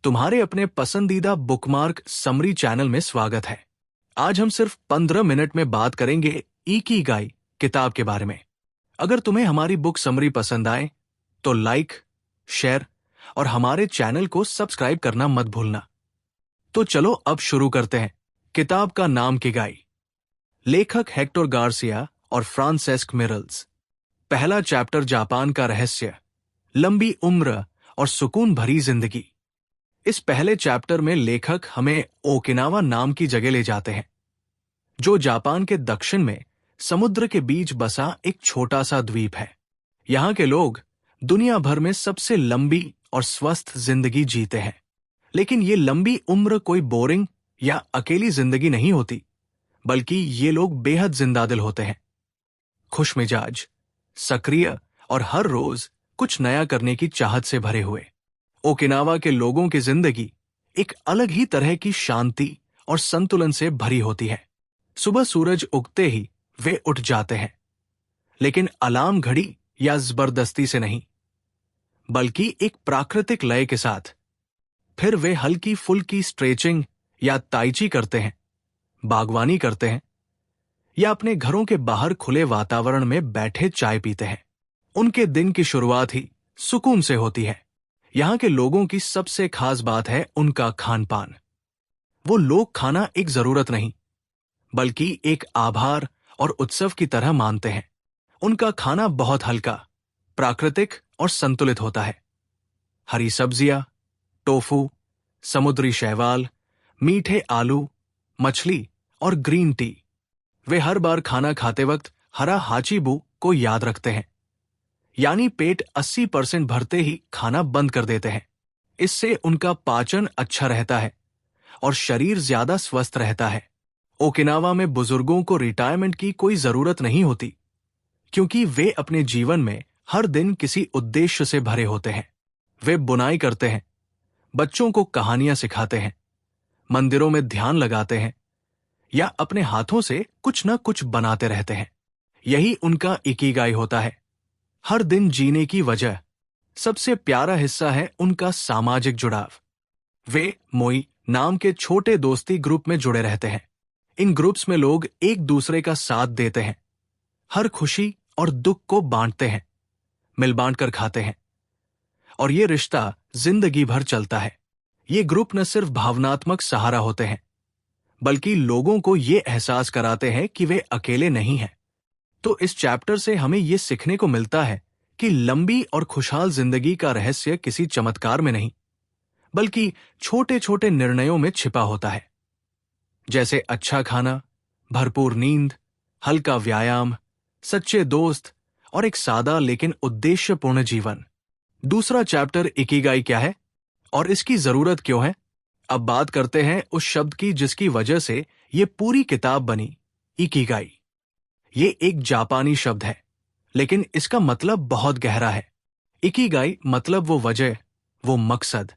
तुम्हारे अपने पसंदीदा बुकमार्क समरी चैनल में स्वागत है। आज हम सिर्फ 15 मिनट में बात करेंगे इकिगाई किताब के बारे में। अगर तुम्हें हमारी बुक समरी पसंद आए तो लाइक, शेयर और हमारे चैनल को सब्सक्राइब करना मत भूलना। तो चलो अब शुरू करते हैं। किताब का नाम इकिगाई, लेखक हेक्टर गार्सिया और फ्रांसेस्क मिरल्स। पहला चैप्टर जापान का रहस्य, लंबी उम्र और सुकून भरी जिंदगी। इस पहले चैप्टर में लेखक हमें ओकिनावा नाम की जगह ले जाते हैं, जो जापान के दक्षिण में समुद्र के बीच बसा एक छोटा सा द्वीप है। यहाँ के लोग दुनिया भर में सबसे लंबी और स्वस्थ जिंदगी जीते हैं। लेकिन ये लंबी उम्र कोई बोरिंग या अकेली जिंदगी नहीं होती, बल्कि ये लोग बेहद जिंदादिल होते हैं, खुशमिजाज, सक्रिय और हर रोज कुछ नया करने की चाहत से भरे हुए। ओकिनावा के लोगों की जिंदगी एक अलग ही तरह की शांति और संतुलन से भरी होती है। सुबह सूरज उगते ही वे उठ जाते हैं, लेकिन अलार्म घड़ी या जबरदस्ती से नहीं, बल्कि एक प्राकृतिक लय के साथ। फिर वे हल्की फुल्की स्ट्रेचिंग या ताइची करते हैं, बागवानी करते हैं या अपने घरों के बाहर खुले वातावरण में बैठे चाय पीते हैं। उनके दिन की शुरुआत ही सुकून से होती है। यहाँ के लोगों की सबसे खास बात है उनका खान पान। वो लोग खाना एक जरूरत नहीं, बल्कि एक आभार और उत्सव की तरह मानते हैं। उनका खाना बहुत हल्का, प्राकृतिक और संतुलित होता है। हरी सब्जियां, टोफू, समुद्री शैवाल, मीठे आलू, मछली और ग्रीन टी। वे हर बार खाना खाते वक्त हरा हाचीबू को याद रखते हैं, यानी पेट 80% भरते ही खाना बंद कर देते हैं। इससे उनका पाचन अच्छा रहता है और शरीर ज्यादा स्वस्थ रहता है। ओकिनावा में बुजुर्गों को रिटायरमेंट की कोई जरूरत नहीं होती, क्योंकि वे अपने जीवन में हर दिन किसी उद्देश्य से भरे होते हैं। वे बुनाई करते हैं, बच्चों को कहानियां सिखाते हैं, मंदिरों में ध्यान लगाते हैं या अपने हाथों से कुछ न कुछ बनाते रहते हैं। यही उनका इकिगाई होता है, हर दिन जीने की वजह। सबसे प्यारा हिस्सा है उनका सामाजिक जुड़ाव। वे मोई नाम के छोटे दोस्ती ग्रुप में जुड़े रहते हैं। इन ग्रुप्स में लोग एक दूसरे का साथ देते हैं, हर खुशी और दुख को बांटते हैं, मिल बांट कर खाते हैं, और ये रिश्ता जिंदगी भर चलता है। ये ग्रुप न सिर्फ भावनात्मक सहारा होते हैं, बल्कि लोगों को ये एहसास कराते हैं कि वे अकेले नहीं हैं। तो इस चैप्टर से हमें यह सीखने को मिलता है कि लंबी और खुशहाल जिंदगी का रहस्य किसी चमत्कार में नहीं, बल्कि छोटे छोटे निर्णयों में छिपा होता है, जैसे अच्छा खाना, भरपूर नींद, हल्का व्यायाम, सच्चे दोस्त और एक सादा लेकिन उद्देश्यपूर्ण जीवन। दूसरा चैप्टर इकिगाई क्या है और इसकी जरूरत क्यों है। अब बात करते हैं उस शब्द की जिसकी वजह से ये पूरी किताब बनी, इकिगाई। ये एक जापानी शब्द है, लेकिन इसका मतलब बहुत गहरा है। इकिगाई मतलब वो वजह, वो मकसद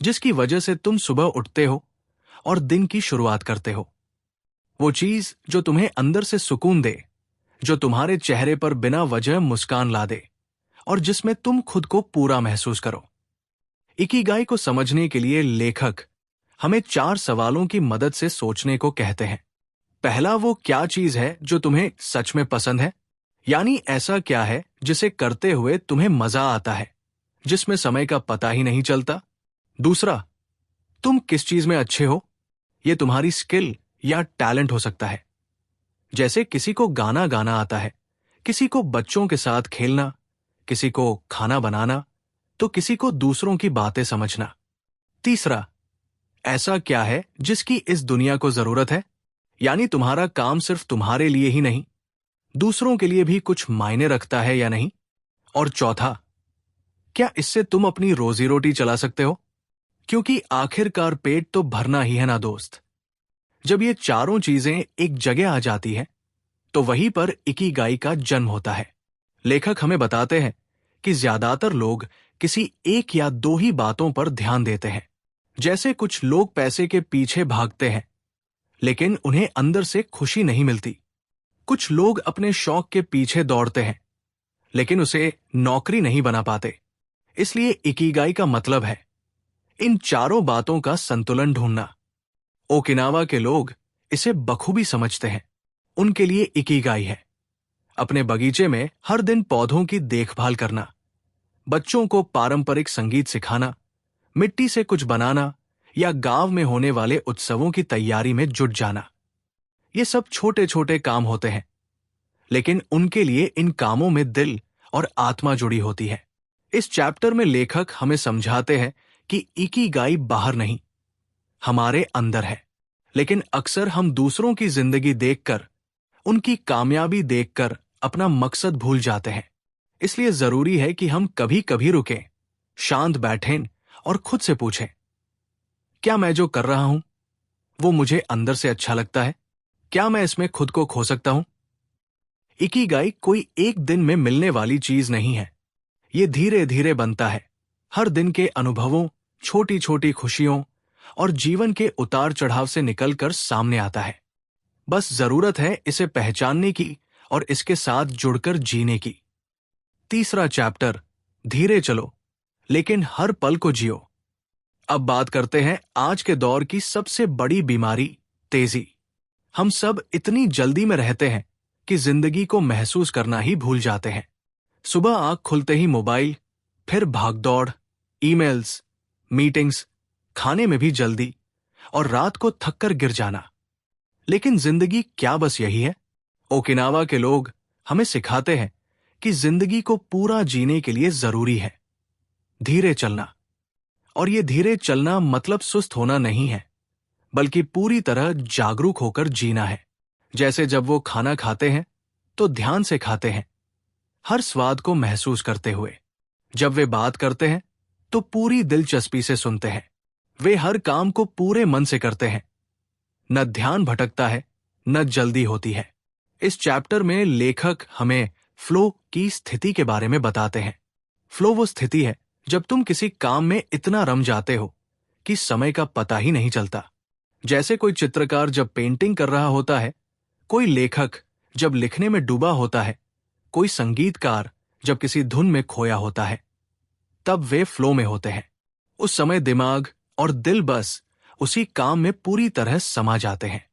जिसकी वजह से तुम सुबह उठते हो और दिन की शुरुआत करते हो। वो चीज जो तुम्हें अंदर से सुकून दे, जो तुम्हारे चेहरे पर बिना वजह मुस्कान ला दे और जिसमें तुम खुद को पूरा महसूस करो। इकिगाई को समझने के लिए लेखक हमें 4 सवालों की मदद से सोचने को कहते हैं। पहला, वो क्या चीज है जो तुम्हें सच में पसंद है, यानी ऐसा क्या है जिसे करते हुए तुम्हें मजा आता है, जिसमें समय का पता ही नहीं चलता। दूसरा, तुम किस चीज में अच्छे हो। ये तुम्हारी स्किल या टैलेंट हो सकता है, जैसे किसी को गाना गाना आता है, किसी को बच्चों के साथ खेलना, किसी को खाना बनाना, तो किसी को दूसरों की बातें समझना। तीसरा, ऐसा क्या है जिसकी इस दुनिया को जरूरत है, यानी तुम्हारा काम सिर्फ तुम्हारे लिए ही नहीं, दूसरों के लिए भी कुछ मायने रखता है या नहीं। और चौथा, क्या इससे तुम अपनी रोजी रोटी चला सकते हो, क्योंकि आखिरकार पेट तो भरना ही है ना दोस्त। जब ये चारों चीजें एक जगह आ जाती हैं, तो वहीं पर इकिगाई का जन्म होता है। लेखक हमें बताते हैं कि ज्यादातर लोग किसी एक या 2 ही बातों पर ध्यान देते हैं। जैसे कुछ लोग पैसे के पीछे भागते हैं, लेकिन उन्हें अंदर से खुशी नहीं मिलती। कुछ लोग अपने शौक के पीछे दौड़ते हैं, लेकिन उसे नौकरी नहीं बना पाते। इसलिए इकिगाई का मतलब है इन चारों बातों का संतुलन ढूंढना। ओकिनावा के लोग इसे बखूबी समझते हैं। उनके लिए इकिगाई है अपने बगीचे में हर दिन पौधों की देखभाल करना, बच्चों को पारंपरिक संगीत सिखाना, मिट्टी से कुछ बनाना या गांव में होने वाले उत्सवों की तैयारी में जुट जाना। ये सब छोटे छोटे काम होते हैं, लेकिन उनके लिए इन कामों में दिल और आत्मा जुड़ी होती है। इस चैप्टर में लेखक हमें समझाते हैं कि इकिगाई बाहर नहीं, हमारे अंदर है। लेकिन अक्सर हम दूसरों की जिंदगी देखकर, उनकी कामयाबी देखकर अपना मकसद भूल जाते हैं। इसलिए जरूरी है कि हम कभी कभी रुकें, शांत बैठें और खुद से पूछें, क्या मैं जो कर रहा हूं वो मुझे अंदर से अच्छा लगता है? क्या मैं इसमें खुद को खो सकता हूं? इकिगाई कोई एक दिन में मिलने वाली चीज नहीं है। ये धीरे धीरे बनता है, हर दिन के अनुभवों, छोटी छोटी खुशियों और जीवन के उतार चढ़ाव से निकलकर सामने आता है। बस जरूरत है इसे पहचानने की और इसके साथ जुड़कर जीने की। तीसरा चैप्टर, धीरे चलो लेकिन हर पल को जियो। अब बात करते हैं आज के दौर की सबसे बड़ी बीमारी, तेजी। हम सब इतनी जल्दी में रहते हैं कि जिंदगी को महसूस करना ही भूल जाते हैं। सुबह आंख खुलते ही मोबाइल, फिर भागदौड़, ईमेल्स, मीटिंग्स, खाने में भी जल्दी और रात को थककर गिर जाना। लेकिन जिंदगी क्या बस यही है? ओकिनावा के लोग हमें सिखाते हैं कि जिंदगी को पूरा जीने के लिए जरूरी है धीरे चलना। और ये धीरे चलना मतलब सुस्त होना नहीं है, बल्कि पूरी तरह जागरूक होकर जीना है। जैसे जब वो खाना खाते हैं तो ध्यान से खाते हैं, हर स्वाद को महसूस करते हुए। जब वे बात करते हैं तो पूरी दिलचस्पी से सुनते हैं। वे हर काम को पूरे मन से करते हैं, न ध्यान भटकता है, न जल्दी होती है। इस चैप्टर में लेखक हमें फ्लो की स्थिति के बारे में बताते हैं। फ्लो वो स्थिति है जब तुम किसी काम में इतना रम जाते हो कि समय का पता ही नहीं चलता। जैसे कोई चित्रकार जब पेंटिंग कर रहा होता है, कोई लेखक जब लिखने में डूबा होता है, कोई संगीतकार जब किसी धुन में खोया होता है, तब वे फ्लो में होते हैं। उस समय दिमाग और दिल बस उसी काम में पूरी तरह समा जाते हैं।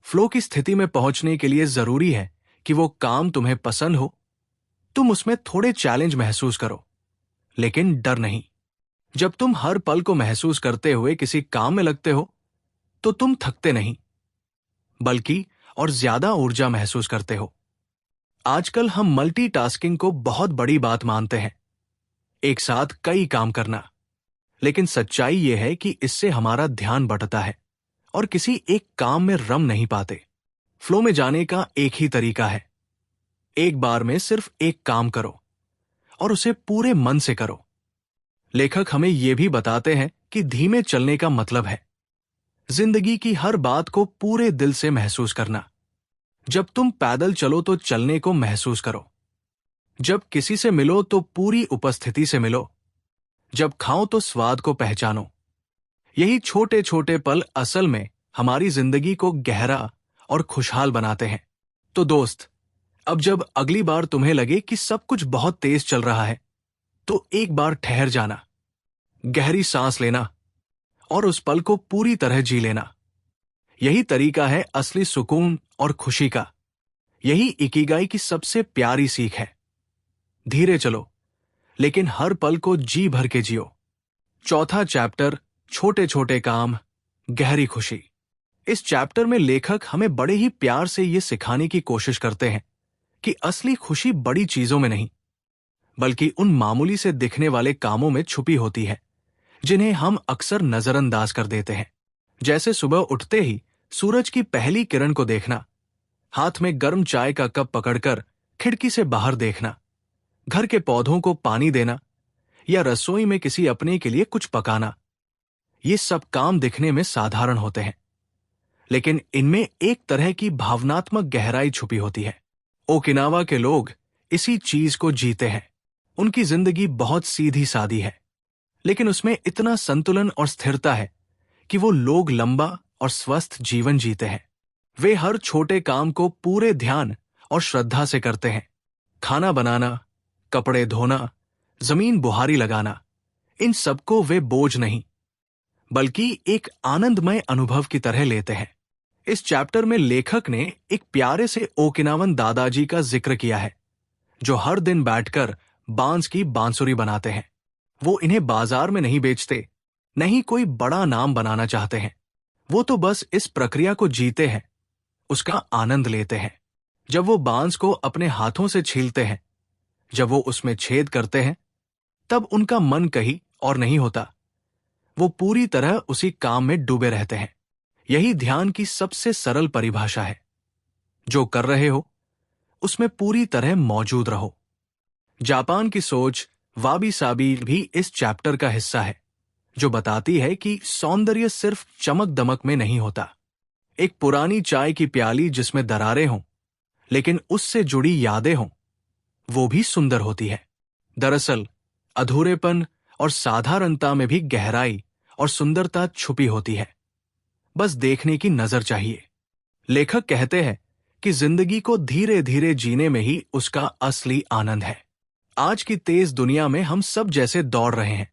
फ्लो की स्थिति में पहुंचने के लिए जरूरी है कि वो काम तुम्हें पसंद हो, तुम उसमें थोड़े चैलेंज महसूस करो, लेकिन डर नहीं। जब तुम हर पल को महसूस करते हुए किसी काम में लगते हो तो तुम थकते नहीं, बल्कि और ज्यादा ऊर्जा महसूस करते हो। आजकल हम मल्टीटास्किंग को बहुत बड़ी बात मानते हैं, एक साथ कई काम करना। लेकिन सच्चाई यह है कि इससे हमारा ध्यान बंटता है और किसी एक काम में रम नहीं पाते। फ्लो में जाने का एक ही तरीका है, एक बार में सिर्फ एक काम करो और उसे पूरे मन से करो। लेखक हमें यह भी बताते हैं कि धीमे चलने का मतलब है जिंदगी की हर बात को पूरे दिल से महसूस करना। जब तुम पैदल चलो तो चलने को महसूस करो, जब किसी से मिलो तो पूरी उपस्थिति से मिलो, जब खाओ तो स्वाद को पहचानो। यही छोटे छोटे पल असल में हमारी जिंदगी को गहरा और खुशहाल बनाते हैं। तो दोस्त, अब जब अगली बार तुम्हें लगे कि सब कुछ बहुत तेज चल रहा है, तो एक बार ठहर जाना, गहरी सांस लेना और उस पल को पूरी तरह जी लेना। यही तरीका है असली सुकून और खुशी का। यही इकिगाई की सबसे प्यारी सीख है। धीरे चलो, लेकिन हर पल को जी भर के जियो। चौथा चैप्टर, छोटे छोटे काम, गहरी खुशी। इस चैप्टर में लेखक हमें बड़े ही प्यार से ये सिखाने की कोशिश करते हैं कि असली खुशी बड़ी चीजों में नहीं, बल्कि उन मामूली से दिखने वाले कामों में छुपी होती है जिन्हें हम अक्सर नजरअंदाज कर देते हैं। जैसे सुबह उठते ही सूरज की पहली किरण को देखना, हाथ में गर्म चाय का कप पकड़कर खिड़की से बाहर देखना, घर के पौधों को पानी देना या रसोई में किसी अपने के लिए कुछ पकाना। ये सब काम दिखने में साधारण होते हैं, लेकिन इनमें एक तरह की भावनात्मक गहराई छुपी होती है। ओकिनावा के लोग इसी चीज को जीते हैं। उनकी जिंदगी बहुत सीधी सादी है, लेकिन उसमें इतना संतुलन और स्थिरता है कि वो लोग लंबा और स्वस्थ जीवन जीते हैं। वे हर छोटे काम को पूरे ध्यान और श्रद्धा से करते हैं। खाना बनाना, कपड़े धोना, जमीन बुहारी लगाना, इन सबको वे बोझ नहीं, बल्कि एक आनंदमय अनुभव की तरह लेते हैं। इस चैप्टर में लेखक ने एक प्यारे से ओकिनावन दादाजी का जिक्र किया है, जो हर दिन बैठकर बांस की बांसुरी बनाते हैं। वो इन्हें बाजार में नहीं बेचते, नहीं कोई बड़ा नाम बनाना चाहते हैं। वो तो बस इस प्रक्रिया को जीते हैं, उसका आनंद लेते हैं। जब वो बांस को अपने हाथों से छीलते हैं, जब वो उसमें छेद करते हैं, तब उनका मन कहीं और नहीं होता। वो पूरी तरह उसी काम में डूबे रहते हैं। यही ध्यान की सबसे सरल परिभाषा है। जो कर रहे हो उसमें पूरी तरह मौजूद रहो। जापान की सोच वाबी साबी भी इस चैप्टर का हिस्सा है, जो बताती है कि सौंदर्य सिर्फ चमक दमक में नहीं होता। एक पुरानी चाय की प्याली जिसमें दरारें हों, लेकिन उससे जुड़ी यादें हों, वो भी सुंदर होती है। दरअसल अधूरेपन और साधारणता में भी गहराई और सुंदरता छुपी होती है। बस देखने की नजर चाहिए। लेखक कहते हैं कि जिंदगी को धीरे धीरे जीने में ही उसका असली आनंद है। आज की तेज दुनिया में हम सब जैसे दौड़ रहे हैं।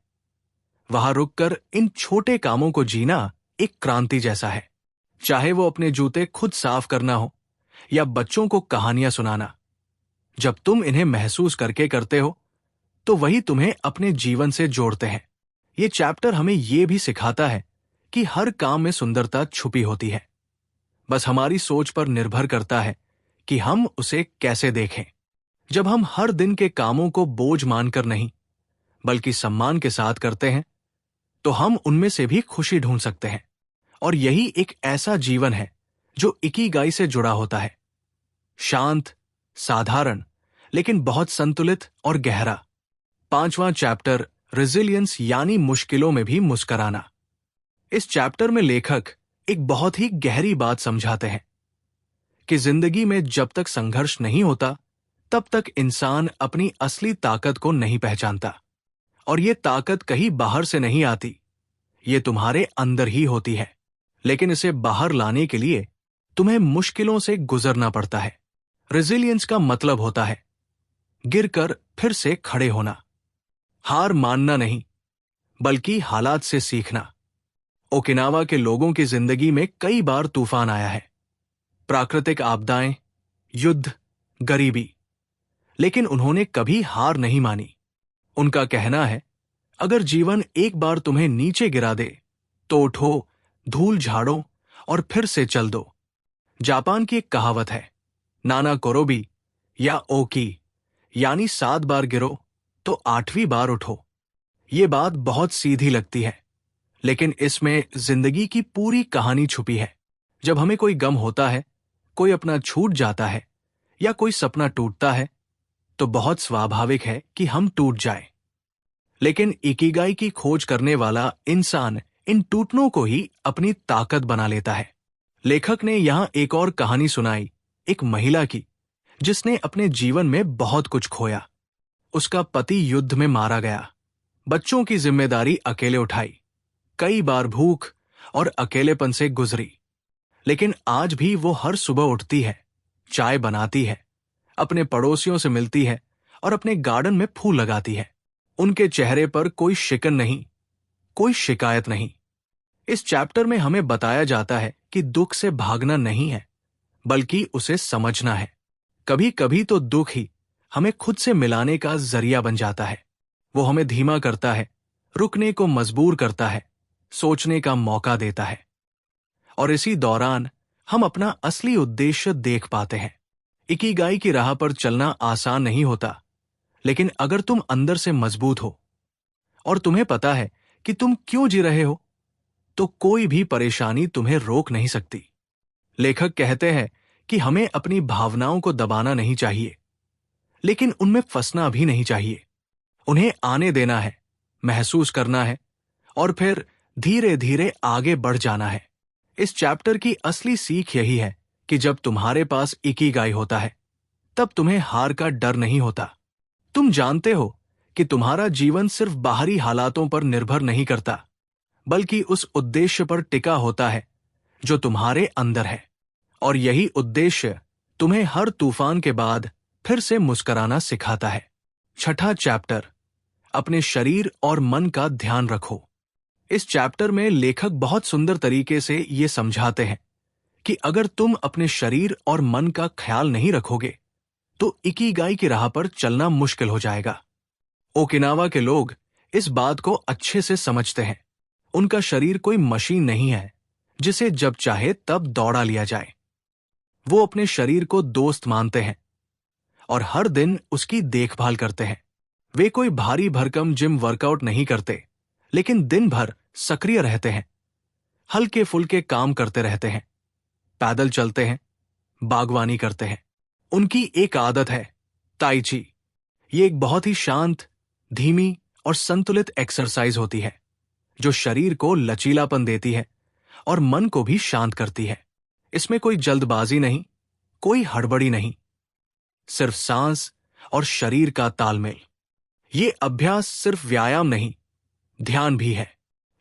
वहां रुककर इन छोटे कामों को जीना एक क्रांति जैसा है। चाहे वो अपने जूते खुद साफ करना हो या बच्चों को कहानियां सुनाना, जब तुम इन्हें महसूस करके करते हो तो वही तुम्हें अपने जीवन से जोड़ते हैं। ये चैप्टर हमें ये भी सिखाता है कि हर काम में सुंदरता छुपी होती है। बस हमारी सोच पर निर्भर करता है कि हम उसे कैसे देखें। जब हम हर दिन के कामों को बोझ मानकर नहीं, बल्कि सम्मान के साथ करते हैं, तो हम उनमें से भी खुशी ढूंढ सकते हैं। और यही एक ऐसा जीवन है जो इकिगाई से जुड़ा होता है। शांत, साधारण, लेकिन बहुत संतुलित और गहरा। 5वां चैप्टर रेजिलियंस यानी मुश्किलों में भी मुस्कुराना। इस चैप्टर में लेखक एक बहुत ही गहरी बात समझाते हैं कि जिंदगी में जब तक संघर्ष नहीं होता, तब तक इंसान अपनी असली ताकत को नहीं पहचानता। और ये ताकत कहीं बाहर से नहीं आती, ये तुम्हारे अंदर ही होती है। लेकिन इसे बाहर लाने के लिए तुम्हें मुश्किलों से गुजरना पड़ता है। रेजिलियंस का मतलब होता है गिरकर फिर से खड़े होना, हार मानना नहीं, बल्कि हालात से सीखना। ओकिनावा के लोगों की जिंदगी में कई बार तूफान आया है, प्राकृतिक आपदाएं, युद्ध, गरीबी, लेकिन उन्होंने कभी हार नहीं मानी। उनका कहना है, अगर जीवन एक बार तुम्हें नीचे गिरा दे तो उठो, धूल झाड़ो और फिर से चल दो। जापान की एक कहावत है, नाना कोरोबी या ओकी, यानी 7 बार गिरो तो 8वीं बार उठो। ये बात बहुत सीधी लगती है, लेकिन इसमें जिंदगी की पूरी कहानी छुपी है। जब हमें कोई गम होता है, कोई अपना छूट जाता है या कोई सपना टूटता है, तो बहुत स्वाभाविक है कि हम टूट जाएं। लेकिन इकिगाई की खोज करने वाला इंसान इन टूटनों को ही अपनी ताकत बना लेता है। लेखक ने यहां एक और कहानी सुनाई, एक महिला की जिसने अपने जीवन में बहुत कुछ खोया। उसका पति युद्ध में मारा गया, बच्चों की जिम्मेदारी अकेले उठाई, कई बार भूख और अकेलेपन से गुजरी। लेकिन आज भी वो हर सुबह उठती है, चाय बनाती है, अपने पड़ोसियों से मिलती है और अपने गार्डन में फूल लगाती है। उनके चेहरे पर कोई शिकन नहीं, कोई शिकायत नहीं। इस चैप्टर में हमें बताया जाता है कि दुख से भागना नहीं है, बल्कि उसे समझना है। कभी कभी तो दुख ही हमें खुद से मिलाने का जरिया बन जाता है। वो हमें धीमा करता है, रुकने को मजबूर करता है, सोचने का मौका देता है। और इसी दौरान हम अपना असली उद्देश्य देख पाते हैं। इकिगाई की राह पर चलना आसान नहीं होता, लेकिन अगर तुम अंदर से मजबूत हो और तुम्हें पता है कि तुम क्यों जी रहे हो, तो कोई भी परेशानी तुम्हें रोक नहीं सकती। लेखक कहते हैं कि हमें अपनी भावनाओं को दबाना नहीं चाहिए, लेकिन उनमें फंसना भी नहीं चाहिए। उन्हें आने देना है, महसूस करना है और फिर धीरे धीरे आगे बढ़ जाना है। इस चैप्टर की असली सीख यही है कि जब तुम्हारे पास इकिगाई होता है, तब तुम्हें हार का डर नहीं होता। तुम जानते हो कि तुम्हारा जीवन सिर्फ बाहरी हालातों पर निर्भर नहीं करता, बल्कि उस उद्देश्य पर टिका होता है जो तुम्हारे अंदर है। और यही उद्देश्य तुम्हें हर तूफान के बाद फिर से मुस्कुराना सिखाता है। 6ठा चैप्टर, अपने शरीर और मन का ध्यान रखो। इस चैप्टर में लेखक बहुत सुंदर तरीके से ये समझाते हैं कि अगर तुम अपने शरीर और मन का ख्याल नहीं रखोगे तो इकिगाई की राह पर चलना मुश्किल हो जाएगा। ओकिनावा के लोग इस बात को अच्छे से समझते हैं। उनका शरीर कोई मशीन नहीं है जिसे जब चाहे तब दौड़ा लिया जाए। वो अपने शरीर को दोस्त मानते हैं और हर दिन उसकी देखभाल करते हैं। वे कोई भारी भरकम जिम वर्कआउट नहीं करते, लेकिन दिन भर सक्रिय रहते हैं, हल्के फुल्के काम करते रहते हैं, पैदल चलते हैं, बागवानी करते हैं। उनकी एक आदत है ताई ची। ये एक बहुत ही शांत, धीमी और संतुलित एक्सरसाइज होती है जो शरीर को लचीलापन देती है और मन को भी शांत करती है। इसमें कोई जल्दबाजी नहीं, कोई हड़बड़ी नहीं, सिर्फ सांस और शरीर का तालमेल। ये अभ्यास सिर्फ व्यायाम नहीं, ध्यान भी है।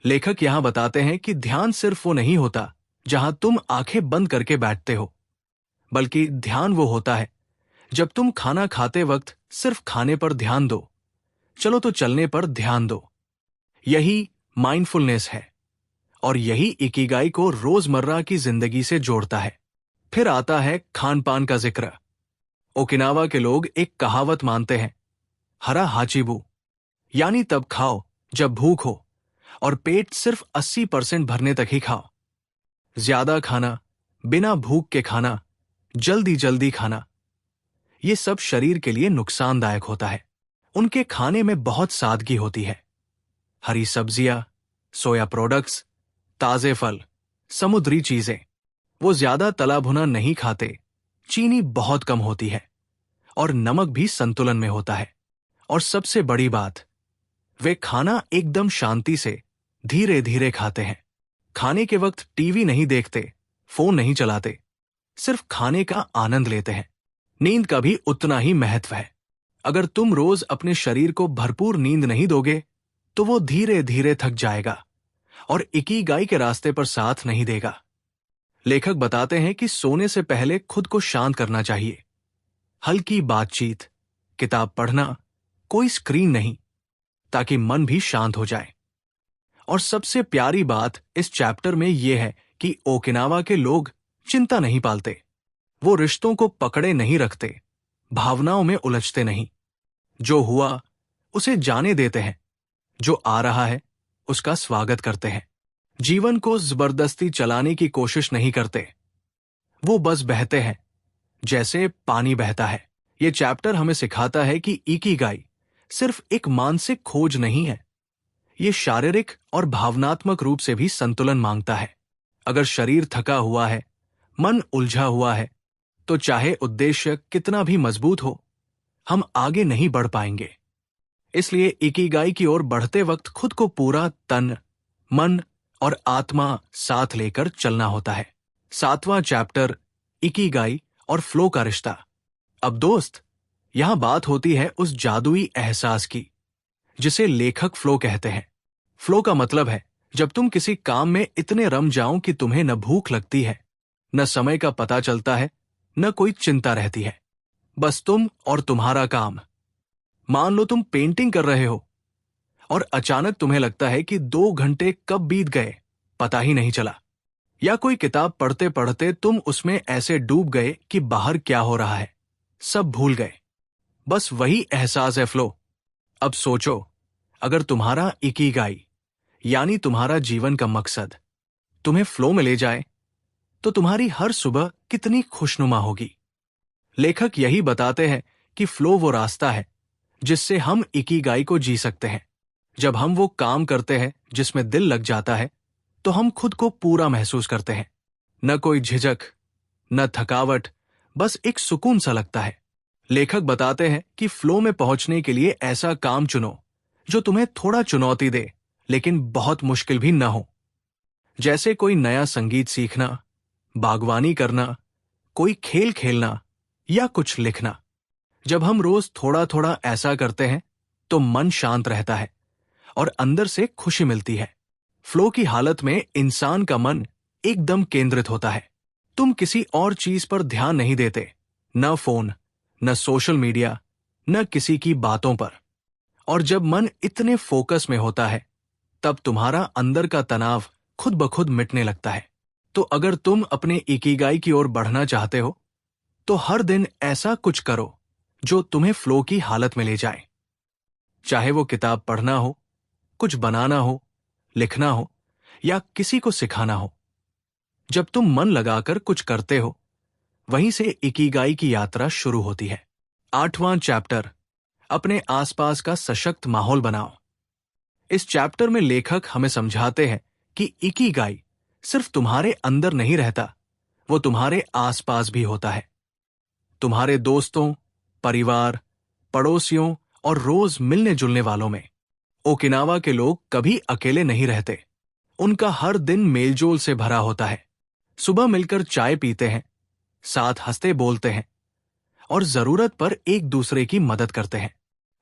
लेखक यहां बताते हैं कि ध्यान सिर्फ वो नहीं होता जहां तुम आंखें बंद करके बैठते हो, बल्कि ध्यान वो होता है जब तुम खाना खाते वक्त सिर्फ खाने पर ध्यान दो, चलो तो चलने पर ध्यान दो। यही माइंडफुलनेस है और यही इकिगाई को रोजमर्रा की जिंदगी से जोड़ता है। फिर आता है खान पान का जिक्र। ओकिनावा के लोग एक कहावत मानते हैं, हरा हाचिबू, यानी तब खाओ जब भूख हो और पेट सिर्फ 80% भरने तक ही खाओ। ज्यादा खाना, बिना भूख के खाना, जल्दी जल्दी खाना, ये सब शरीर के लिए नुकसानदायक होता है। उनके खाने में बहुत सादगी होती है। हरी सब्जियां, सोया प्रोडक्ट्स, ताजे फल, समुद्री चीजें। वो ज्यादा तला भुना नहीं खाते, चीनी बहुत कम होती है और नमक भी संतुलन में होता है। और सबसे बड़ी बात, वे खाना एकदम शांति से धीरे धीरे खाते हैं। खाने के वक्त टीवी नहीं देखते, फोन नहीं चलाते, सिर्फ खाने का आनंद लेते हैं। नींद का भी उतना ही महत्व है। अगर तुम रोज अपने शरीर को भरपूर नींद नहीं दोगे तो वो धीरे धीरे थक जाएगा और इकिगाई के रास्ते पर साथ नहीं देगा। लेखक बताते हैं कि सोने से पहले खुद को शांत करना चाहिए। हल्की बातचीत, किताब पढ़ना, कोई स्क्रीन नहीं, ताकि मन भी शांत हो जाए। और सबसे प्यारी बात इस चैप्टर में यह है कि ओकिनावा के लोग चिंता नहीं पालते। वो रिश्तों को पकड़े नहीं रखते, भावनाओं में उलझते नहीं। जो हुआ उसे जाने देते हैं, जो आ रहा है उसका स्वागत करते हैं। जीवन को जबरदस्ती चलाने की कोशिश नहीं करते, वो बस बहते हैं जैसे पानी बहता है। ये चैप्टर हमें सिखाता है कि इकिगाई सिर्फ एक मानसिक खोज नहीं है, ये शारीरिक और भावनात्मक रूप से भी संतुलन मांगता है। अगर शरीर थका हुआ है, मन उलझा हुआ है, तो चाहे उद्देश्य कितना भी मजबूत हो, हम आगे नहीं बढ़ पाएंगे। इसलिए इकिगाई की ओर बढ़ते वक्त खुद को पूरा तन, मन और आत्मा साथ लेकर चलना होता है। 7वां चैप्टर, इकिगाई और फ्लो का रिश्ता। अब दोस्त, यहां बात होती है उस जादुई एहसास की जिसे लेखक फ्लो कहते हैं। फ्लो का मतलब है जब तुम किसी काम में इतने रम जाओ कि तुम्हें न भूख लगती है, न समय का पता चलता है, न कोई चिंता रहती है, बस तुम और तुम्हारा काम। मान लो तुम पेंटिंग कर रहे हो और अचानक तुम्हें लगता है कि 2 घंटे कब बीत गए पता ही नहीं चला। या कोई किताब पढ़ते पढ़ते तुम उसमें ऐसे डूब गए कि बाहर क्या हो रहा है सब भूल गए। बस वही एहसास है फ्लो। अब सोचो, अगर तुम्हारा इकिगाई यानी तुम्हारा जीवन का मकसद तुम्हें फ्लो में ले जाए तो तुम्हारी हर सुबह कितनी खुशनुमा होगी। लेखक यही बताते हैं कि फ्लो वो रास्ता है जिससे हम इकिगाई को जी सकते हैं। जब हम वो काम करते हैं जिसमें दिल लग जाता है तो हम खुद को पूरा महसूस करते हैं। न कोई झिझक, न थकावट, बस एक सुकून सा लगता है। लेखक बताते हैं कि फ्लो में पहुंचने के लिए ऐसा काम चुनो जो तुम्हें थोड़ा चुनौती दे लेकिन बहुत मुश्किल भी न हो। जैसे कोई नया संगीत सीखना, बागवानी करना, कोई खेल खेलना या कुछ लिखना। जब हम रोज थोड़ा थोड़ा ऐसा करते हैं तो मन शांत रहता है और अंदर से खुशी मिलती है। फ्लो की हालत में इंसान का मन एकदम केंद्रित होता है। तुम किसी और चीज पर ध्यान नहीं देते, न फोन, न सोशल मीडिया, न किसी की बातों पर। और जब मन इतने फोकस में होता है तब तुम्हारा अंदर का तनाव खुद ब खुद मिटने लगता है। तो अगर तुम अपने इकिगाई की ओर बढ़ना चाहते हो तो हर दिन ऐसा कुछ करो जो तुम्हें फ्लो की हालत में ले जाए। चाहे वो किताब पढ़ना हो, कुछ बनाना हो, लिखना हो या किसी को सिखाना हो। जब तुम मन लगाकर कुछ करते हो, वहीं से इकिगाई की यात्रा शुरू होती है। 8वां चैप्टर, अपने आसपास का सशक्त माहौल बनाओ। इस चैप्टर में लेखक हमें समझाते हैं कि इकिगाई सिर्फ तुम्हारे अंदर नहीं रहता, वो तुम्हारे आसपास भी होता है। तुम्हारे दोस्तों, परिवार, पड़ोसियों और रोज मिलने जुलने वालों में। ओकिनावा के लोग कभी अकेले नहीं रहते। उनका हर दिन मेलजोल से भरा होता है। सुबह मिलकर चाय पीते हैं, साथ हंसते बोलते हैं और जरूरत पर एक दूसरे की मदद करते हैं।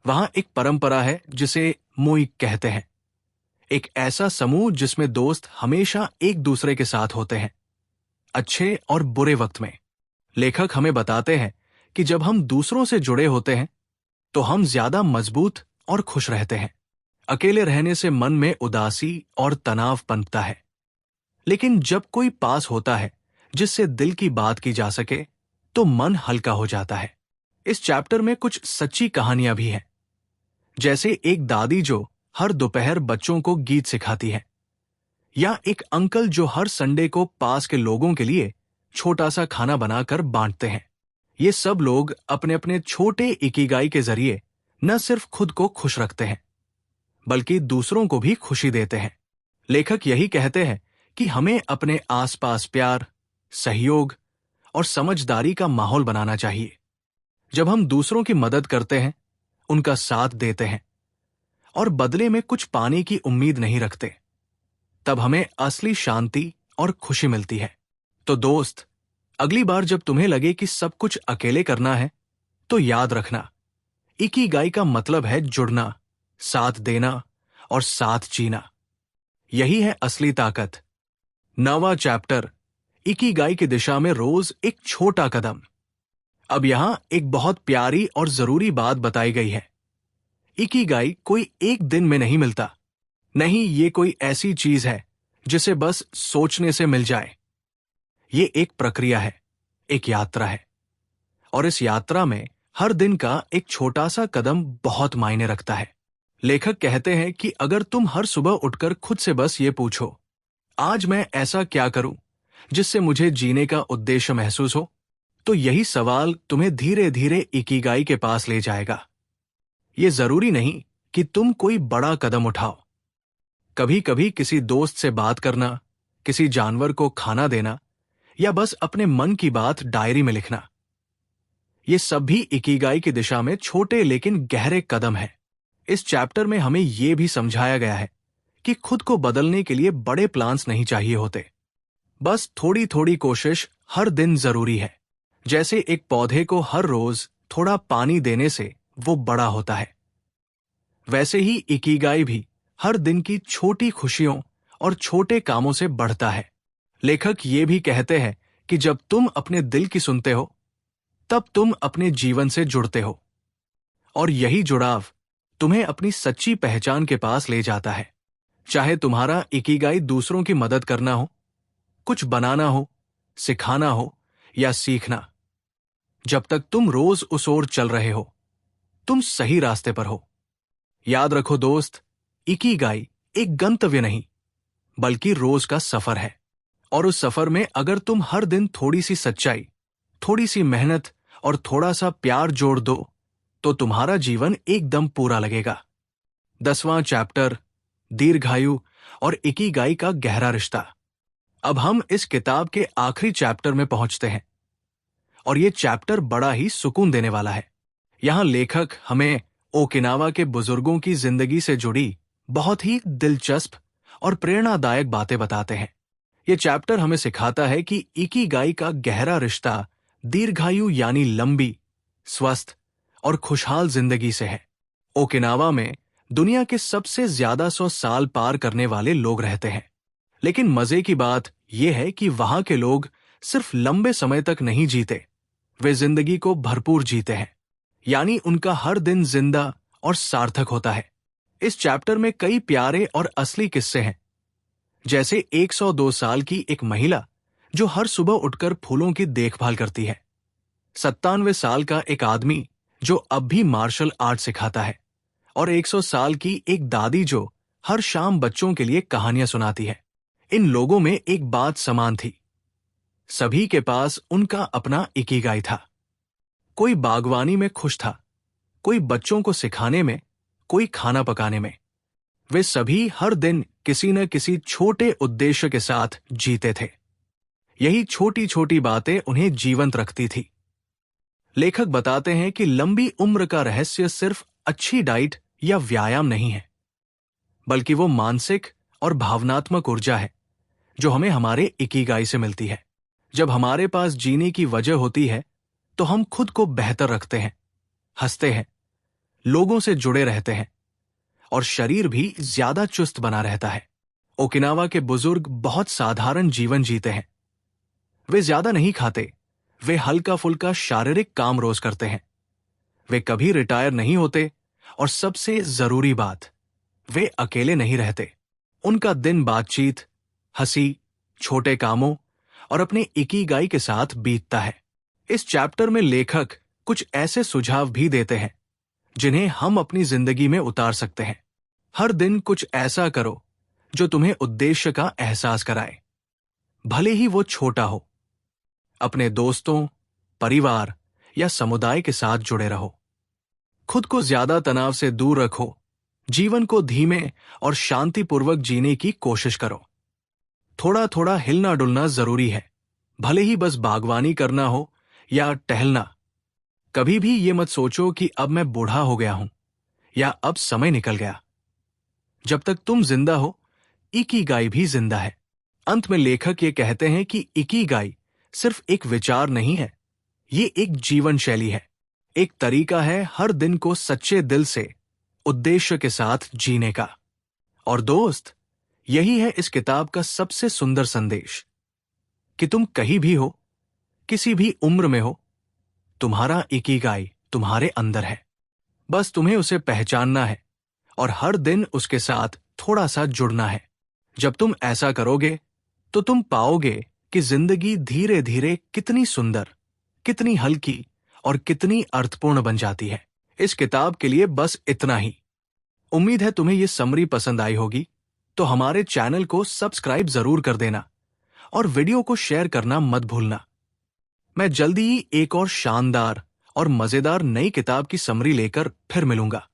वहां एक परंपरा है जिसे मोई कहते हैं, एक ऐसा समूह जिसमें दोस्त हमेशा एक दूसरे के साथ होते हैं, अच्छे और बुरे वक्त में। लेखक हमें बताते हैं कि जब हम दूसरों से जुड़े होते हैं तो हम ज्यादा मजबूत और खुश रहते हैं। अकेले रहने से मन में उदासी और तनाव पनपता है, लेकिन जब कोई पास होता है जिससे दिल की बात की जा सके तो मन हल्का हो जाता है। इस चैप्टर में कुछ सच्ची कहानियां भी हैं, जैसे एक दादी जो हर दोपहर बच्चों को गीत सिखाती है, या एक अंकल जो हर संडे को पास के लोगों के लिए छोटा सा खाना बनाकर बांटते हैं। ये सब लोग अपने अपने छोटे इकिगाई के जरिए न सिर्फ खुद को खुश रखते हैं बल्कि दूसरों को भी खुशी देते हैं। लेखक यही कहते हैं कि हमें अपने आसपास प्यार, सहयोग और समझदारी का माहौल बनाना चाहिए। जब हम दूसरों की मदद करते हैं, उनका साथ देते हैं और बदले में कुछ पाने की उम्मीद नहीं रखते, तब हमें असली शांति और खुशी मिलती है। तो दोस्त, अगली बार जब तुम्हें लगे कि सब कुछ अकेले करना है, तो याद रखना, इकिगाई का मतलब है जुड़ना, साथ देना और साथ जीना। यही है असली ताकत। 9वां चैप्टर, इकिगाई की दिशा में रोज एक छोटा कदम। अब यहां एक बहुत प्यारी और जरूरी बात बताई गई है। इकिगाई कोई एक दिन में नहीं मिलता। नहीं, ये कोई ऐसी चीज है जिसे बस सोचने से मिल जाए। ये एक प्रक्रिया है, एक यात्रा है, और इस यात्रा में हर दिन का एक छोटा सा कदम बहुत मायने रखता है। लेखक कहते हैं कि अगर तुम हर सुबह उठकर खुद से बस ये पूछो, आज मैं ऐसा क्या करूं जिससे मुझे जीने का उद्देश्य महसूस हो, तो यही सवाल तुम्हें धीरे धीरे इकिगाई के पास ले जाएगा। ये जरूरी नहीं कि तुम कोई बड़ा कदम उठाओ। कभी कभी किसी दोस्त से बात करना, किसी जानवर को खाना देना या बस अपने मन की बात डायरी में लिखना, ये सब भी इकिगाई की दिशा में छोटे लेकिन गहरे कदम हैं। इस चैप्टर में हमें यह भी समझाया गया है कि खुद को बदलने के लिए बड़े प्लान्स नहीं चाहिए होते, बस थोड़ी थोड़ी कोशिश हर दिन जरूरी है। जैसे एक पौधे को हर रोज थोड़ा पानी देने से वो बड़ा होता है, वैसे ही इकिगाई भी हर दिन की छोटी खुशियों और छोटे कामों से बढ़ता है। लेखक ये भी कहते हैं कि जब तुम अपने दिल की सुनते हो, तब तुम अपने जीवन से जुड़ते हो, और यही जुड़ाव तुम्हें अपनी सच्ची पहचान के पास ले जाता है। चाहे तुम्हारा इकिगाई दूसरों की मदद करना हो, कुछ बनाना हो, सिखाना हो या सीखना, जब तक तुम रोज उस ओर चल रहे हो, तुम सही रास्ते पर हो। याद रखो दोस्त, इकिगाई एक गंतव्य नहीं बल्कि रोज का सफर है, और उस सफर में अगर तुम हर दिन थोड़ी सी सच्चाई, थोड़ी सी मेहनत और थोड़ा सा प्यार जोड़ दो, तो तुम्हारा जीवन एकदम पूरा लगेगा। 10वां चैप्टर, दीर्घायु और इकिगाई का गहरा रिश्ता। अब हम इस किताब के आखिरी चैप्टर में पहुंचते हैं, और ये चैप्टर बड़ा ही सुकून देने वाला है। यहां लेखक हमें ओकिनावा के बुजुर्गों की जिंदगी से जुड़ी बहुत ही दिलचस्प और प्रेरणादायक बातें बताते हैं। ये चैप्टर हमें सिखाता है कि इकिगाई का गहरा रिश्ता दीर्घायु यानी लंबी, स्वस्थ और खुशहाल जिंदगी से है। ओकिनावा में दुनिया के सबसे ज्यादा 100 साल पार करने वाले लोग रहते हैं, लेकिन मजे की बात यह है कि वहां के लोग सिर्फ लंबे समय तक नहीं जीते, वे जिंदगी को भरपूर जीते हैं, यानी उनका हर दिन जिंदा और सार्थक होता है। इस चैप्टर में कई प्यारे और असली किस्से हैं, जैसे 102 साल की एक महिला जो हर सुबह उठकर फूलों की देखभाल करती है, 97 साल का एक आदमी जो अब भी मार्शल आर्ट सिखाता है, और 100 साल की एक दादी जो हर शाम बच्चों के लिए कहानियां सुनाती है। इन लोगों में एक बात समान थी, सभी के पास उनका अपना इकिगाई था। कोई बागवानी में खुश था, कोई बच्चों को सिखाने में, कोई खाना पकाने में। वे सभी हर दिन किसी न किसी छोटे उद्देश्य के साथ जीते थे। यही छोटी छोटी बातें उन्हें जीवंत रखती थी। लेखक बताते हैं कि लंबी उम्र का रहस्य सिर्फ अच्छी डाइट या व्यायाम नहीं है, बल्कि वो मानसिक और भावनात्मक ऊर्जा है जो हमें हमारे इकिगाई से मिलती है। जब हमारे पास जीने की वजह होती है तो हम खुद को बेहतर रखते हैं, हंसते हैं, लोगों से जुड़े रहते हैं और शरीर भी ज्यादा चुस्त बना रहता है। ओकिनावा के बुजुर्ग बहुत साधारण जीवन जीते हैं। वे ज्यादा नहीं खाते, वे हल्का फुल्का शारीरिक काम रोज करते हैं। वे कभी रिटायर नहीं होते और सबसे जरूरी बात, वे अकेले नहीं रहते। उनका दिन बातचीत, हंसी, छोटे कामों और अपने इकिगाई के साथ बीतता है। इस चैप्टर में लेखक कुछ ऐसे सुझाव भी देते हैं जिन्हें हम अपनी जिंदगी में उतार सकते हैं। हर दिन कुछ ऐसा करो जो तुम्हें उद्देश्य का एहसास कराए, भले ही वो छोटा हो। अपने दोस्तों, परिवार या समुदाय के साथ जुड़े रहो। खुद को ज्यादा तनाव से दूर रखो। जीवन को धीमे और शांतिपूर्वक जीने की कोशिश करो। थोड़ा थोड़ा हिलना डुलना जरूरी है, भले ही बस बागवानी करना हो या टहलना। कभी भी ये मत सोचो कि अब मैं बूढ़ा हो गया हूं या अब समय निकल गया। जब तक तुम जिंदा हो, इकिगाई भी जिंदा है। अंत में लेखक ये कहते हैं कि इकिगाई सिर्फ एक विचार नहीं है, ये एक जीवन शैली है, एक तरीका है हर दिन को सच्चे दिल से उद्देश्य के साथ जीने का। और दोस्त, यही है इस किताब का सबसे सुंदर संदेश कि तुम कहीं भी हो, किसी भी उम्र में हो, तुम्हारा इकिगाई तुम्हारे अंदर है। बस तुम्हें उसे पहचानना है और हर दिन उसके साथ थोड़ा सा जुड़ना है। जब तुम ऐसा करोगे तो तुम पाओगे कि जिंदगी धीरे धीरे कितनी सुंदर, कितनी हल्की और कितनी अर्थपूर्ण बन जाती है। इस किताब के लिए बस इतना ही। उम्मीद है तुम्हें यह समरी पसंद आई होगी, तो हमारे चैनल को सब्सक्राइब जरूर कर देना और वीडियो को शेयर करना मत भूलना। मैं जल्दी ही एक और शानदार और मजेदार नई किताब की समरी लेकर फिर मिलूंगा।